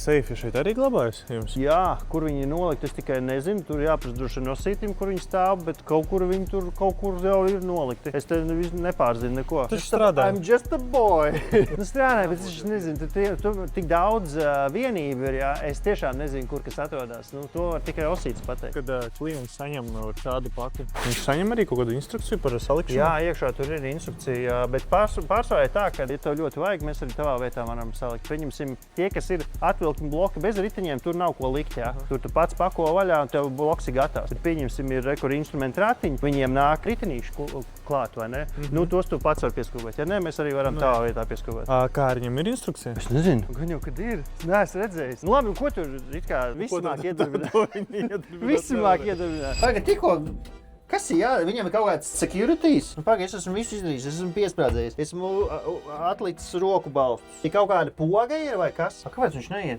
seifi šeit arī glabājas jums? Jā, kur viņi nolikt, es tikai nezinu. Tur jāprasa droši no sītīm, kur viņi stāv, bet kaut kur viņi tur kaut kur jau ir nolikti. Es te nepārzinu neko. Tu strādā? I'm just a boy. Strādāju, bet es nezinu, tur tik daudz vienību ir, jā. Es tiešām nezinu, kur kas atrodas. To var tikai Osīts pateikt. Kad klients saņem šādu paki, viņš saņem arī kaut kādu instrukciju par salikšanu? Jā, iekšā tur ir instrukcija, bet pārsvarā ir tā, ka, ja tev ļoti vajag, mēs arī tavā vietā varam salikt. Pieņemsim, tie, kas ir atvilkni bloki bez riteņiem, tur nav ko likt, jā. Tur tu pats pako vaļā un tev bloks ir gatavs. Bet pieņemsim, ir instrumenti ratiņi, viņiem nāk ritenīši klāt, vai ne? Tos tu pats var pieskubēt. Ja ne, mēs arī varam tavā vietā pieskubēt. Kā ar viņam ir instrukcija? Es nezinu. Gan jau, kad ir. Es neesmu redzējis. Labi, ko tur it kā visi māk iedarbināt? Visi māk iedarbināt. Tagad tikko. Kas ir jādara? Viņam ir kaut kāds securities. Pagaid, es esmu visu izdarījis, es esmu piesprādzējis. Esmu atlicis roku balstus. Ir kaut kāda poga ir vai kas? Kāpēc viņš neiet?